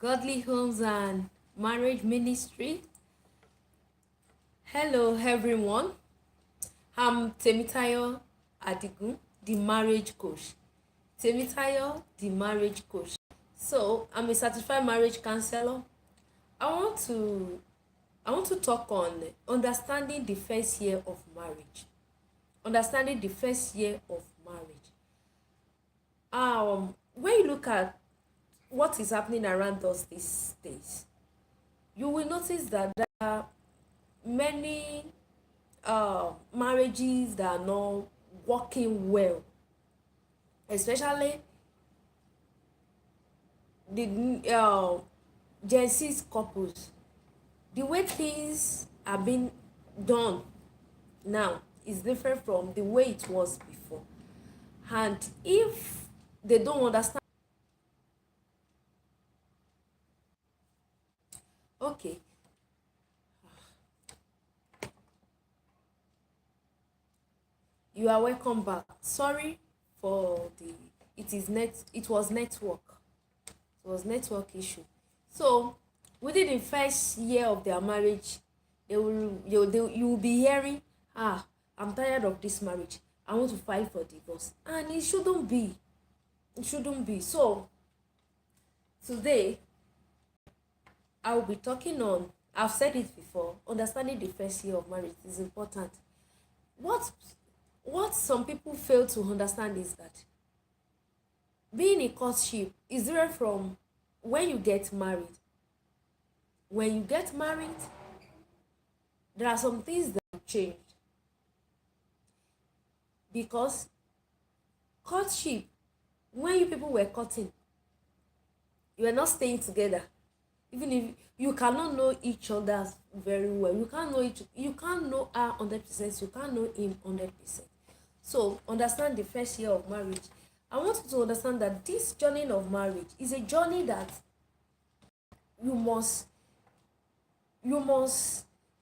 Godly Homes and Marriage Ministry. Hello, everyone. I'm Temitayo Adigun, the marriage coach. Temitayo, the marriage coach. So, I'm a certified marriage counselor. I want to I want to talk on understanding the first year of marriage. Understanding the first year of marriage. When you look at what is happening around us these days, you will notice that there are many marriages that are not working well, especially the Gen Z couples. The way things are being done now is different from the way it was before. And if they don't understand, okay, you are welcome back. Sorry for the it was network. It was network issue. So within the first year of their marriage, you will be hearing, I'm tired of this marriage. I want to file for divorce. And it shouldn't be. It shouldn't be. So today I will be talking on, I've said it before, understanding the first year of marriage is important. What what some people fail to understand is that being in courtship is different from when you get married. When you get married, there are some things that change because courtship, when you people were courting, you were not staying together. Even if you cannot know each other very well, you can't know her 100%, you can't know him 100%. So understand the first year of marriage. I want you to understand that this journey of marriage is a journey that you must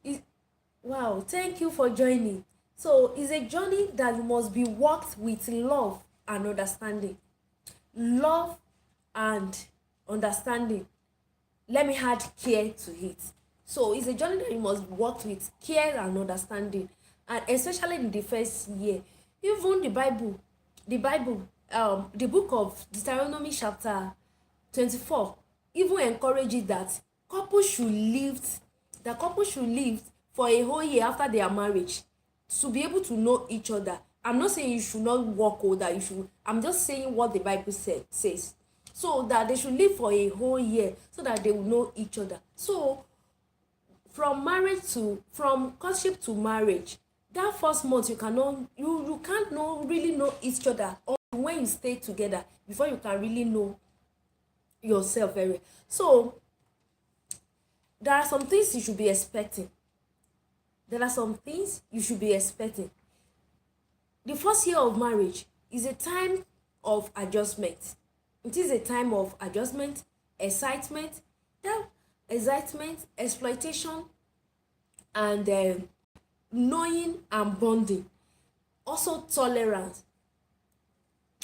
is, wow, thank you for joining. So it's a journey that must be walked with love and understanding. Love and understanding. Let me add care to it. So it's a journey that you must walk with care and understanding, and especially in the first year. Even the book of Deuteronomy chapter 24 even encourages that couples should live for a whole year after their marriage to be able to know each other. I'm not saying you should not work older. I'm just saying what the Bible says. So that they should live for a whole year so that they will know each other. So from courtship to marriage, that first month you can't really know each other, or when you stay together before you can really know yourself very well. So there are some things you should be expecting. The first year of marriage is a time of adjustment. It is a time of adjustment, excitement, exploitation, and knowing and bonding. Also tolerance.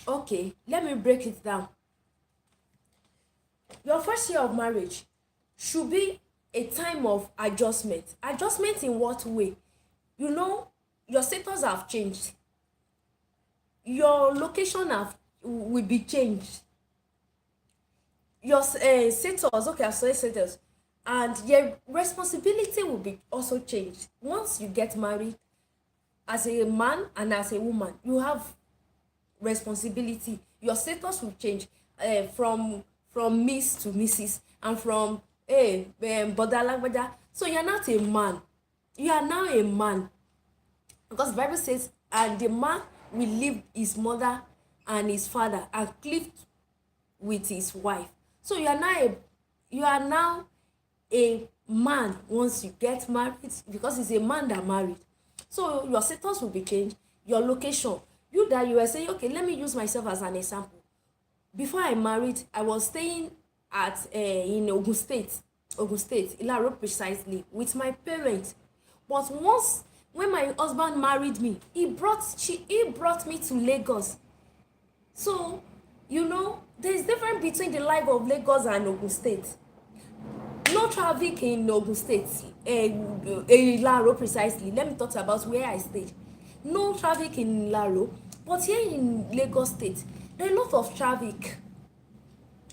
Okay, let me break it down. Your first year of marriage should be a time of adjustment. Adjustment in what way? Your status have changed. Your location will be changed. Your status, okay, I've said status, and your responsibility will be also changed. Once you get married, as a man and as a woman, you have responsibility. Your status will change, from Miss to Mrs. and from Bodalagbaja. So you're not a man. You are now a man, because the Bible says, and the man will leave his mother and his father and cleave with his wife. So you are now a man once you get married, because it's a man that married. So your status will be changed. Your location, you were saying, okay, let me use myself as an example. Before I married, I was staying at in Ogun State, Ilaro precisely, with my parents. But when my husband married me, he brought me to Lagos. So there's difference between the life of Lagos and Ogun State. No traffic in Ogun State, Ilaro precisely. Let me talk about where I stayed. No traffic in Ilaro, but here in Lagos State, there are a lot of traffic.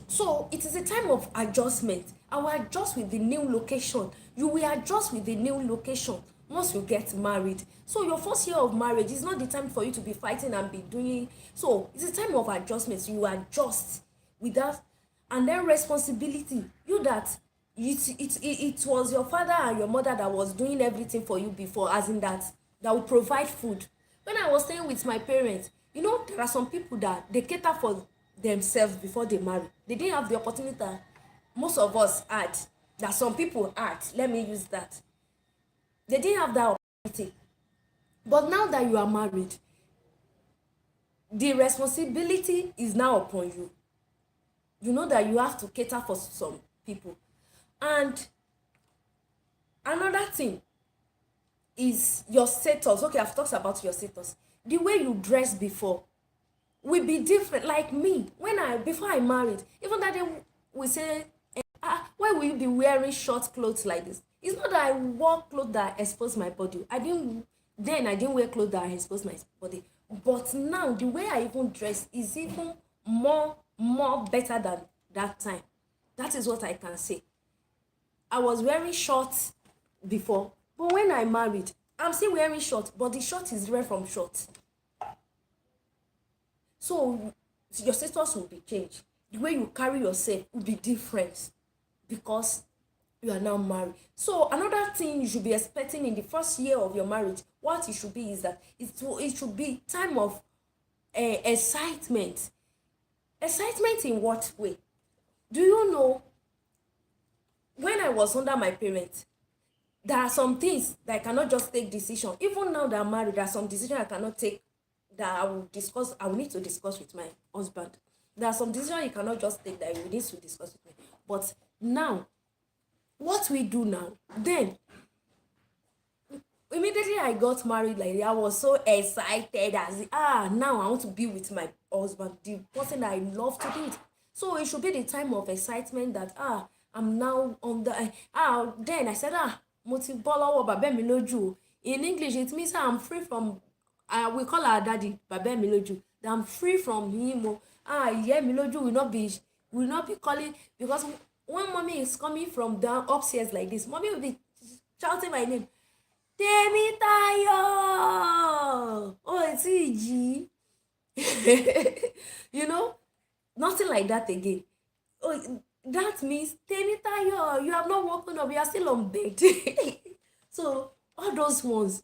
So it is a time of adjustment. I will adjust with the new location. You will adjust with the new location once you get married. So your first year of marriage is not the time for you to be fighting and be doing. So it's a time of adjustment. You adjust with that, and then responsibility. You that it was your father and your mother that was doing everything for you before, as in that will provide food. When I was staying with my parents, there are some people that they cater for themselves before they marry. They didn't have the opportunity that most of us had, that some people had. Let me use that. They didn't have that opportunity. But now that you are married, the responsibility is now upon you. You know that you have to cater for some people. And another thing is your status. Okay, I've talked about your status. The way you dress before will be different. Like me, before I married, even that day we say, why will you be wearing short clothes like this? It's not that I wore clothes that expose my body. I didn't wear clothes that expose my body. But now the way I even dress is even more better than that time. That is what I can say. I was wearing shorts before, but when I married, I'm still wearing shorts, but the short is different from shorts. So your status will be changed. The way you carry yourself will be different because you are now married. So another thing you should be expecting in the first year of your marriage, what it should be is that it should be time of excitement. Excitement in what way? Do you know, when I was under my parents, there are some things that I cannot just take decision. Even now that I'm married, there are some decisions I cannot take that I will need to discuss with my husband. There are some decisions you cannot just take that you need to discuss with me. But now, what we do now, then immediately I got married, like I was so excited now I want to be with my husband, the person that I love to be. So it should be the time of excitement that I'm now on the then I said mo ti bọ́ lọ́wọ́ bàbá mi lójú. In English it means I'm free from we call our daddy bàbá mi lójú, that I'm free from him. Ìyá mi lójú will not be calling, because when mommy is coming from down upstairs like this, mommy will be shouting my name, Temitayo, it's jí. Nothing like that again. That means Temitayo, you have not woken up, you are still on bed. So all those ones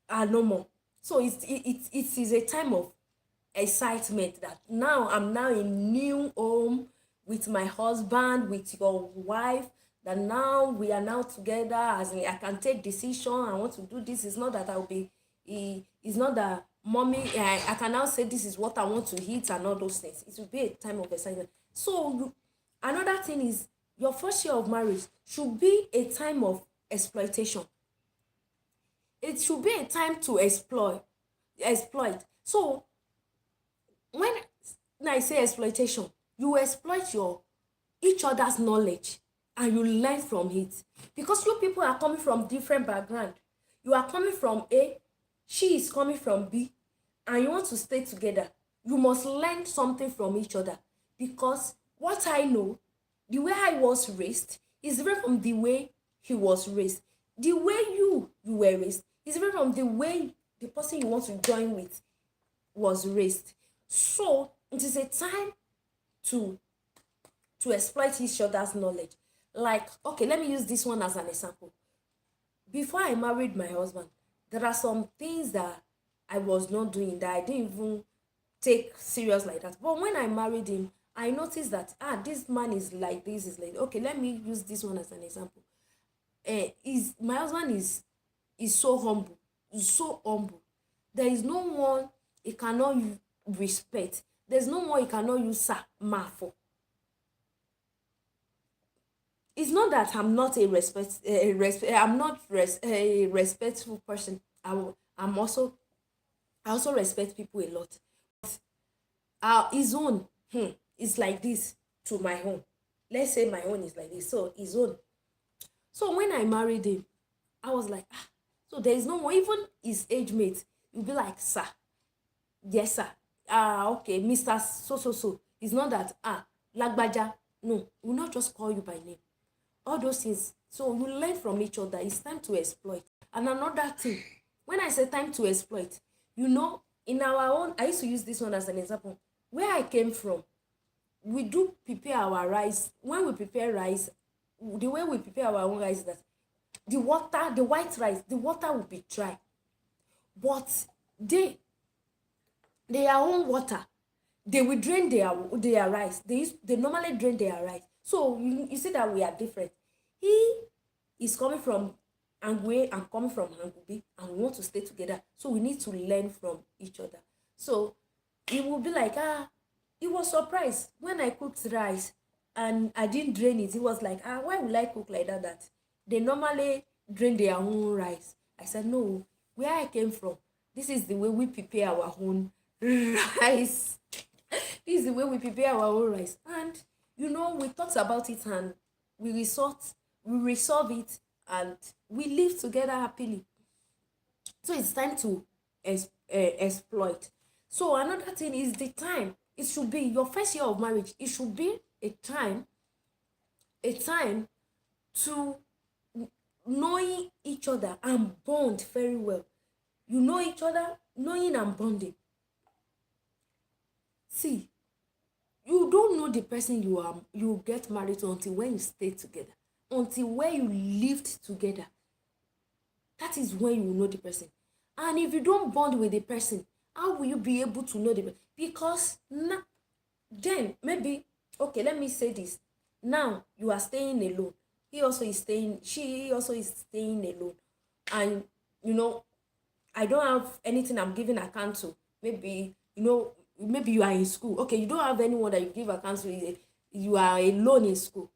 are no more. So it is a time of excitement that now I'm now in new home with my husband, with your wife, that now we are now together, as in I can take decision. I want to do this. It's not that it's not that mommy, I can now say this is what I want to eat and all those things. It will be a time of excitement. So another thing is, your first year of marriage should be a time of exploitation. It should be a time to exploit. So when I say exploitation, you exploit each other's knowledge and you learn from it, because you people are coming from different background. You are coming from A, she is coming from B, and you want to stay together. You must learn something from each other, because what I know, the way I was raised is different from the way he was raised. The way you were raised is different from the way the person you want to join with was raised. So it is a time to exploit each other's knowledge. Like, okay, let me use this one as an example. Before I married my husband, there are some things that I was not doing, that I didn't even take serious like that. But when I married him, I noticed that this man is like this, is like, okay, let me use this one as an example. My husband is so humble, so humble. There is no one he cannot respect. There's no one he cannot use sir, ma for. It's not that I'm not a respectful person. I also respect people a lot. His own is like this to my own. let's say my own is like this, so his own. So when I married him, I was like, ah, so there is no more, even his age mate, you'll be like, sir, yes, sir. Ah, okay, Mr. So, so, so. It's not that, Lagbaja. No, we'll not just call you by name. All those things. So you learn from each other. It's time to exploit. And another thing, when I say time to exploit, in our own, I used to use this one as an example. Where I came from, we do prepare our rice. When we prepare rice, the way we prepare our own rice is that the water, the white rice, the water will be dry. But they their own water, they will drain their rice. They normally drain their rice. So you see that we are different. He is coming from Angwe, I'm coming from Angubi, and we want to stay together. So we need to learn from each other. So it will be like, he was surprised when I cooked rice and I didn't drain it. He was like, why would I cook like that? That they normally drain their own rice. I said, no, where I came from, this is the way we prepare our own rice. This is the way we prepare our own rice. And we talked about it, and we resolve it, and we live together happily. So it's time to exploit. So another thing is the time. It should be your first year of marriage. It should be a time to knowing each other and bond very well. You know each other, knowing and bonding. See, you don't know the person you get married to until when you stay together, until when you lived together. That is when you know the person. And if you don't bond with the person, how will you be able to know the person? Because then maybe, okay, let me say this. Now you are staying alone. She also is staying alone. And I don't have anything I'm giving account to. Maybe you are in school. Okay, you don't have anyone that you give account to. You are alone in school.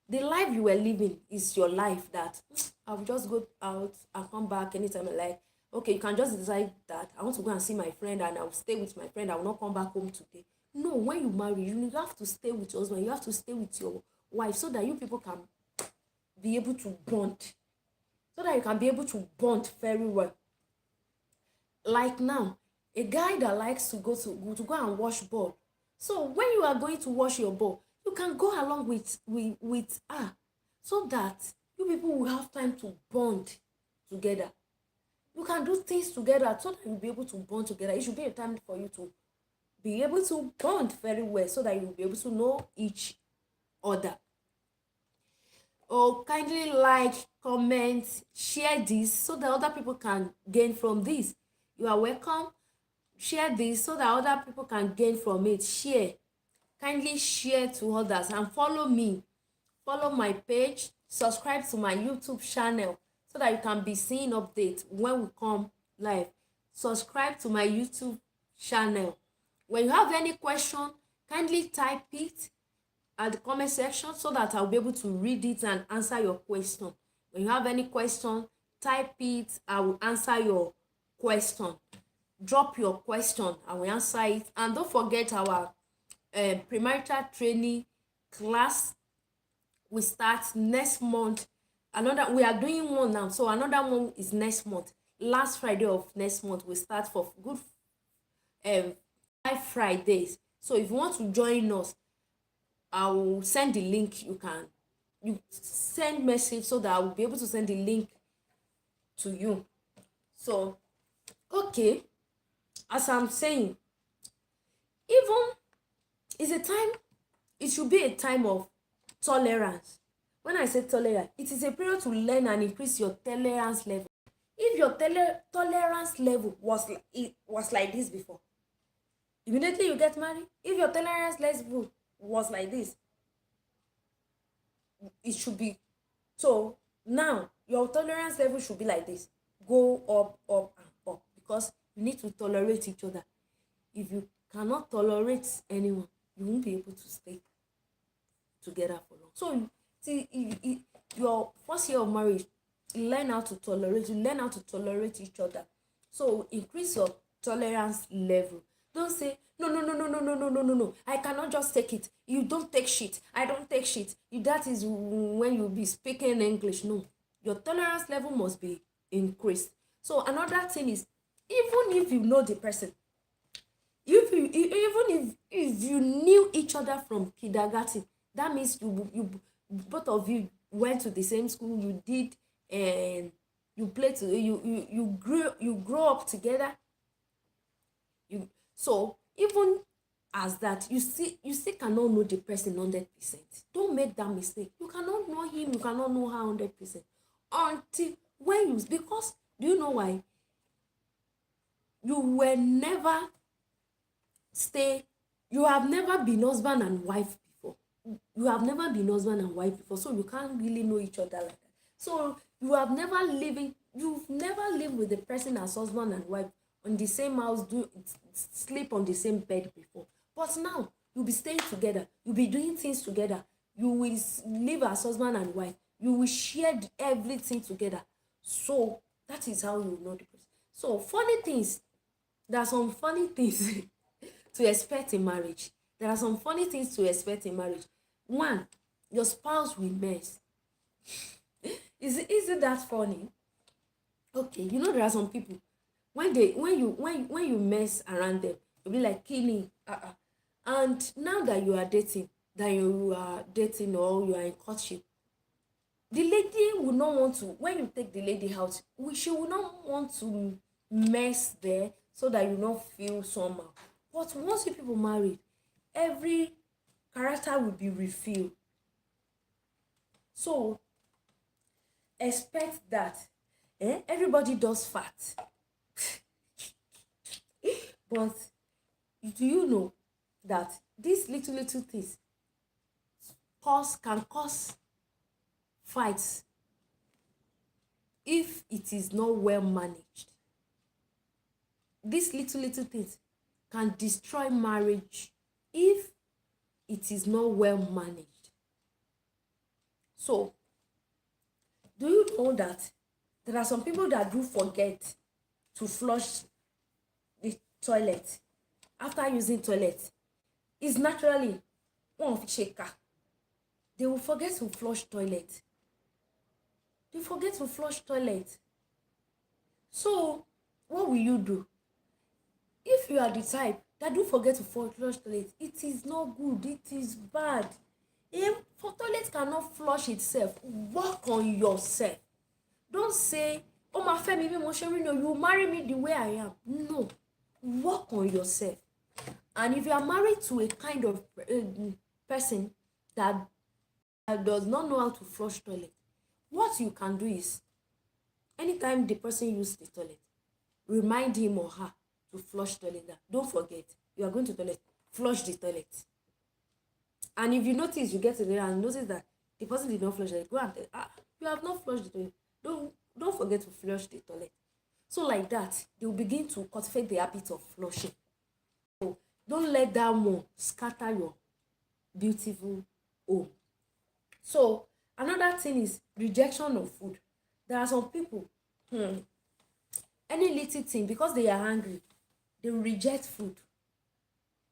The life you were living is your life that I'll just go out and come back anytime I like. Okay, you can just decide that I want to go and see my friend and I'll stay with my friend. I will not come back home today. No, when you marry, you have to stay with your husband. You have to stay with your wife so that you people can be able to bond. So that you can be able to bond very well. Like now, a guy that likes to go and wash ball. So when you are going to wash your ball, you can go along with her, so that you people will have time to bond together. You can do things together so that you'll be able to bond together. It should be a time for you to be able to bond very well so that you'll be able to know each other. Oh, kindly like, comment, share this so that other people can gain from this. You are welcome. Share this so that other people can gain from it. Share. Kindly share to others and follow me. Follow my page. Subscribe to my YouTube channel so that you can be seeing updates when we come live. Subscribe to my YouTube channel. When you have any question, kindly type it at the comment section so that I'll be able to read it and answer your question. When you have any question, type it. I will answer your question. Drop your question, I will answer it. And don't forget our premarital training class will start next month. We are doing one now, so another one is next month. Last Friday of next month we start for good 5 Fridays. So if you want to join us, I will send the link. You send message so that I will be able to send the link to you. So okay, as I'm saying, it should be a time of tolerance. When I say tolerance, it is a period to learn and increase your tolerance level. If your tolerance level was like this before, immediately you get married. If your tolerance level was like this, it should be. So now your tolerance level should be like this. Go up, up, and up, because you need to tolerate each other. If you cannot tolerate anyone, you won't be able to stay together for long. So see, your first year of marriage, you learn how to tolerate each other. So increase your tolerance level. Don't say, no, no, no, no, no, no, no, no, no, no. I cannot just take it. You don't take shit. I don't take shit. That is when you be speaking English. No. Your tolerance level must be increased. So another thing is, even if you know the person, even if you knew each other from kindergarten, that means you both of you went to the same school, you did, and you played to you grow up together. You so even as that, you still cannot know the person 100%. Don't make that mistake. You cannot know him, you cannot know her 100% until when you, because do you know why? You were never stay you have never been husband and wife before. You have never been husband and wife before, so you can't really know each other like that. So you've never lived with the person as husband and wife on the same house, do sleep on the same bed before. But now you'll be staying together, you'll be doing things together, you will live as husband and wife, you will share everything together. So that is how you know the person. So funny things, there are some funny things to expect in marriage. There are some funny things to expect in marriage. One, your spouse will mess. Is it that funny? Okay, there are some people, when you mess around them, you'll be like, killing. And now that you are dating or you are in courtship, the lady will not want to, when you take the lady out, she will not want to mess there so that you not feel somehow. But once you people married, every character will be refilled. So expect that. Everybody does fat. But do you know that these little things can cause fights if it is not well managed? These little things can destroy marriage if it is not well managed. So do you know that there are some people that do forget to flush the toilet after using toilet? It's naturally one of shaker. They will forget to flush toilet. They forget to flush toilet. So what will you do? If you are the type that do forget to flush toilet, it is not good, it is bad. If for toilet cannot flush itself, work on yourself. Don't say, oh my family, no, you marry me the way I am. No, work on yourself. And if you are married to a kind of person that does not know how to flush toilet, what you can do is, anytime the person uses the toilet, remind him or her to flush toilet. Don't forget, you are going to toilet, flush the toilet. And if you notice, you get to there and notice that the person did not flush it, go and tell, you have not flushed the toilet. Don't forget to flush the toilet. So like that, they will begin to cultivate the habit of flushing. So don't let that one scatter your beautiful home. So another thing is rejection of food. There are some people, any little thing, because they are hungry, they reject food.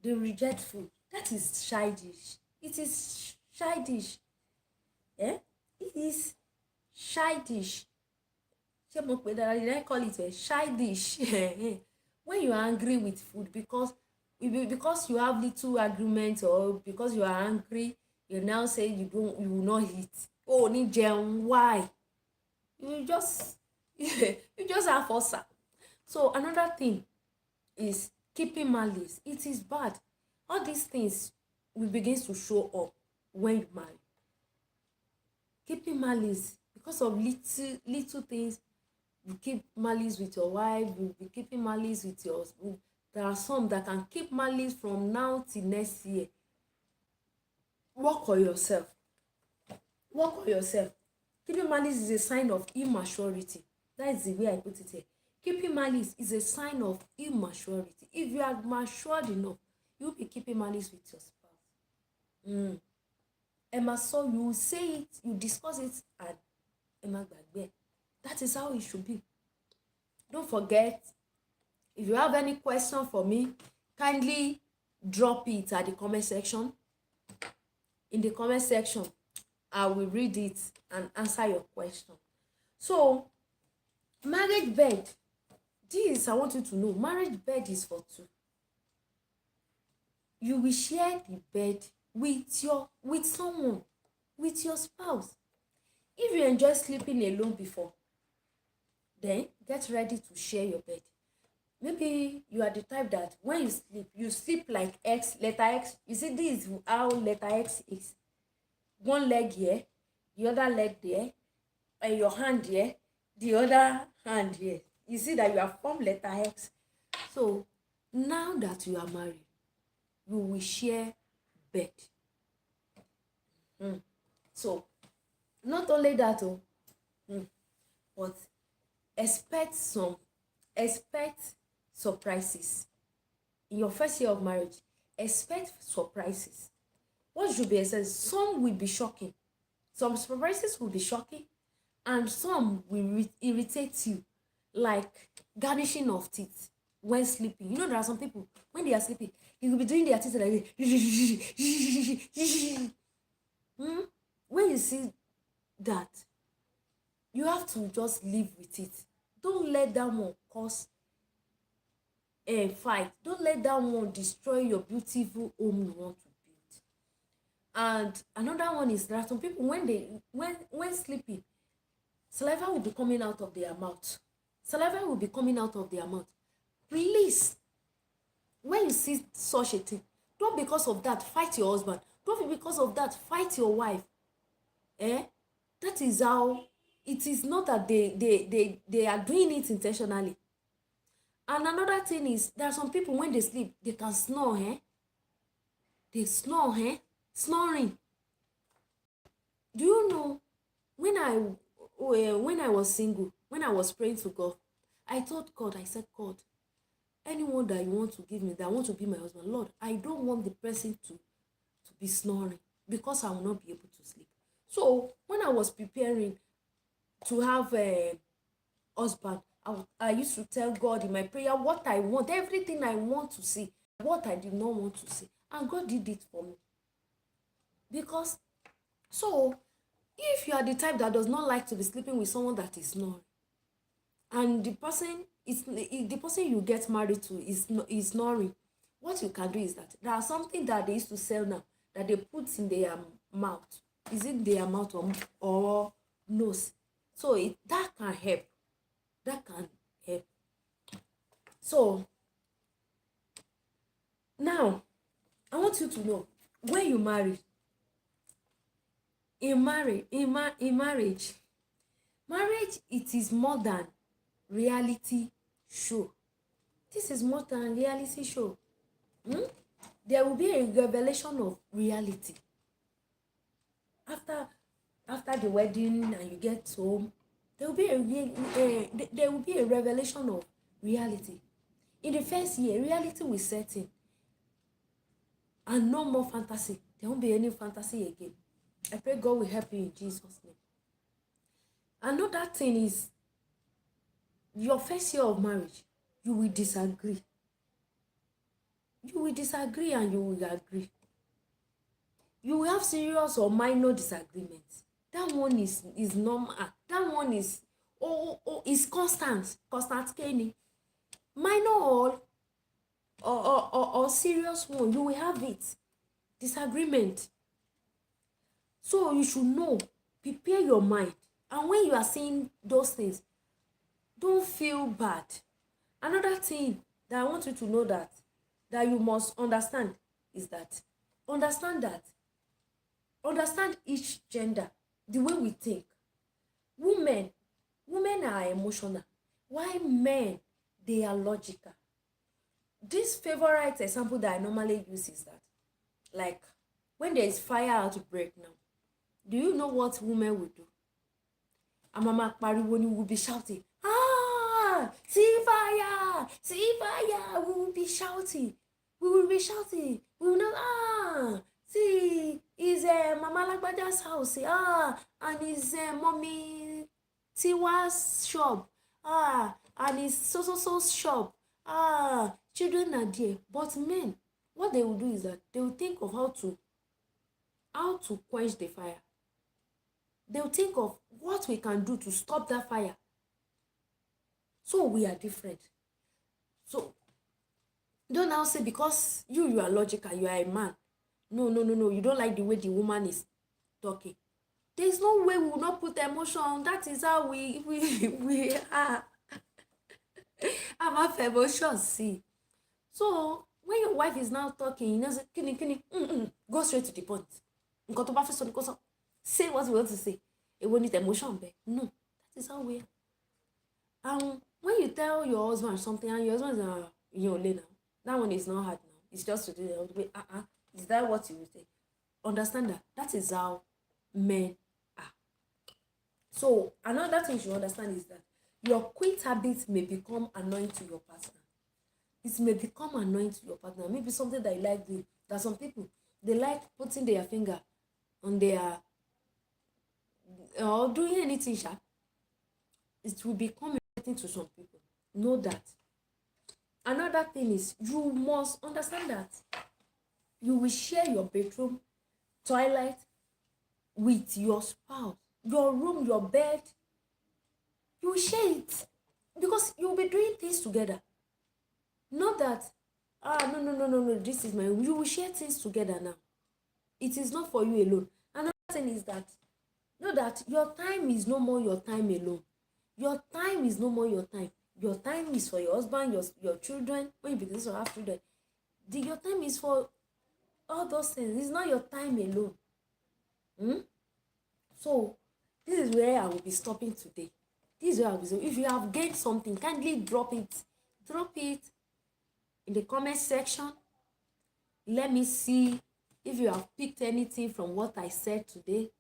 They reject food. That is childish. It is childish. It is childish. Did I call it a childish? When you are angry with food because you have little argument, or because you are angry, you now say you will not eat. Oh, ni jẹun. Why? You just you just have ulcer. So another thing is keeping malice. It is bad. All these things will begin to show up when you marry. Keeping malice because of little things. You keep malice with your wife, you'll be keeping malice with your husband. There are some that can keep malice from now till next year. Work on yourself. Work on yourself. Keeping malice is a sign of immaturity. That is the way I put it here. Keeping malice is a sign of immaturity. If you are matured enough, you'll be keeping malice with your spouse. Emma, so you say it, you discuss it, and Emma gbagbe. That is how it should be. Don't forget, if you have any question for me, kindly drop it at the comment section. In the comment section, I will read it and answer your question. So marriage bed, this I want you to know, marriage bed is for two. You will share the bed with someone, with your spouse. If you enjoy sleeping alone before, then get ready to share your bed. Maybe you are the type that when you sleep like X, letter X. You see, this is how letter X is. One leg here, the other leg there, and your hand here, the other hand here. You see that you have formed letter X. So now that you are married, you will share bed. So not only that, but expect surprises in your first year of marriage. Expect surprises. What should be expected? Some will be shocking. Some surprises will be shocking, and some will irritate you, like garnishing of teeth when sleeping. You know, there are some people when they are sleeping, they will be doing their teeth like when you see that, you have to just live with it. Don't let that one cause a fight. Don't let that one destroy your beautiful home you want to build. And another one is there are some people when sleeping, saliva will be coming out of their mouth. Saliva will be coming out of their mouth. Please, when you see such a thing, don't because of that fight your husband. Don't because of that fight your wife. That is how it is. Not that they are doing it intentionally. And another thing is, there are some people when they sleep, they can snore. They snore. Snoring. Do you know, when I was single, when I was praying to God, I told God, I said, God, anyone that you want to give me, that want to be my husband, Lord, I don't want the person to be snoring, because I will not be able to sleep. So when I was preparing to have a husband, I used to tell God in my prayer what I want, everything I want to see, what I did not want to see, and God did it for me. Because so if you are the type that does not like to be sleeping with someone that is snoring, and the person you get married to is snoring, what you can do is that there are something that they used to sell now that they put in their mouth. Is it their mouth or nose? So that can help. So now I want you to know, when you marry, in marriage, it is more than reality show. This is more than reality show. There will be a revelation of reality after the wedding, and you get home. There will be a revelation of reality. In the first year, reality will set in, and no more fantasy. There won't be any fantasy again. I pray God will help you in Jesus' name. Another thing is, your first year of marriage, you will disagree. You will disagree and you will agree. You will have serious or minor disagreements. That one is normal. That one is is constant scaling. Minor or serious one, you will have it. Disagreement. So you should know, prepare your mind. And when you are seeing those things, don't feel bad. Another thing that I want you to know that you must understand is that understand each gender, the way we think. Women are emotional, while men, they are logical. This favorite example that I normally use is that, like, when there is fire outbreak now, do you know what women will do? Mama pariwo, will be shouting, see fire, we will be shouting, we will not, see, is Mama Lagbaja's house, and is Mommy Tiwa's shop, and is so shop, Children are there. But men, what they will do is that they will think of how to quench the fire. They will think of what we can do to stop that fire. So we are different. So don't now say because you are logical, you are a man. No, no, no, no. You don't like the way the woman is talking. There is no way we will not put emotion. That is how we are. Have emotions, see. So when your wife is now talking, you know, say, kini, go straight to the point. Nǹkan tó bá fẹ́ sọ ni kó sọ. Say what you want to say. Èwo ni emotion bẹ́ẹ̀. No, that is how we are. When you tell your husband something and your husband is now, that one is not hard now. It's just to do the way. Is that what you will say? Understand that is how men are. So another thing you should understand is that your quick habits may become annoying to your partner. It may become annoying to your partner. Maybe something that you like doing. That some people, they like putting their finger on their or doing anything sharp. It will become irritating to some people. Know that. Another thing is you must understand that you will share your bedroom, toilet with your spouse, your room, your bed. You will share it because you will be doing things together. Not that no, this is my room. You will share things together now. It is not for you alone. Another thing is that know that your time is no more your time alone. Your time is no more your time. Your time is for your husband, your children. When you begin to have children, your time is for all those things. It's not your time alone. So this is where I will be stopping today. This is where I will be. So if you have gained something, kindly drop it. Drop it in the comment section. Let me see if you have picked anything from what I said today.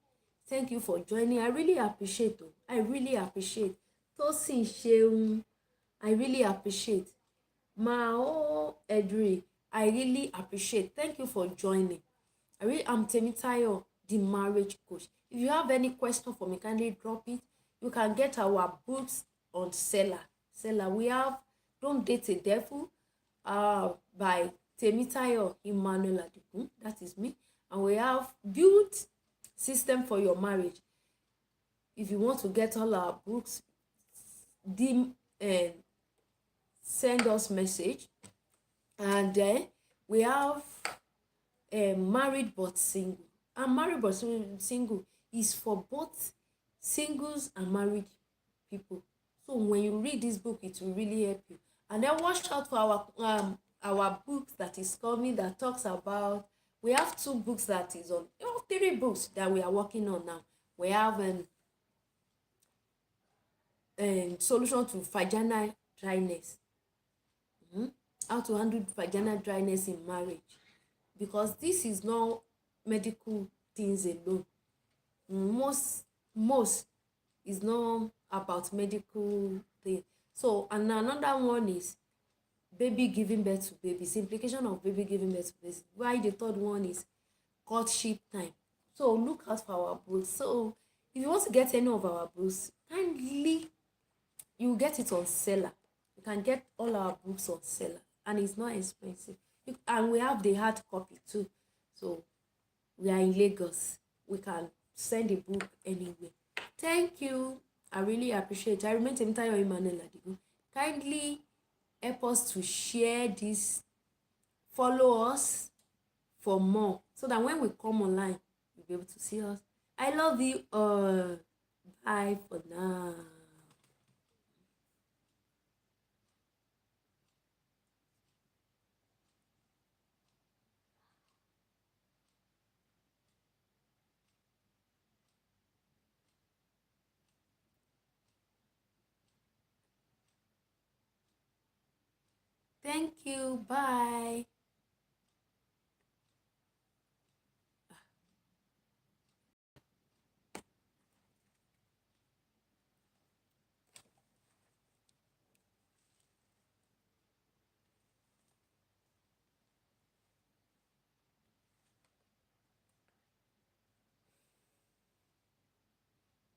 Thank you for joining. I really appreciate. I really appreciate. Tosin Sheun, I really appreciate. Mao Edri, I really appreciate. Thank you for joining. I'm Temitayo, the marriage coach. If you have any question for me, kindly drop it. You can get our books on Seller. We have Don't Date a Devil by Temitayo Adigun. That is me. And we have Build System for Your Marriage. If you want to get all our books, send us message. And then we have Married but Single. And Married but Single is for both singles and married people. So when you read this book, it will really help you. And then watch out for our book that is coming that talks about. We have 2 books that is on. 3 books that we are working on now. We have solution to vaginal dryness. How to handle vaginal dryness in marriage, because this is not medical things alone. Most is not about medical thing. So and another one is baby giving birth to babies, implication of baby giving birth to babies. Why the third one is courtship time. So look out for our books. So if you want to get any of our books, kindly you get it on Seller. You can get all our books on Seller, and it's not expensive. And we have the hard copy too. So we are in Lagos. We can send a book anywhere. Thank you. I really appreciate it. I remain Temitayo Adigun. Kindly help us to share this. Follow us for more, so that when we come online, you'll be able to see us. I love you all. Bye for now. Thank you. Bye.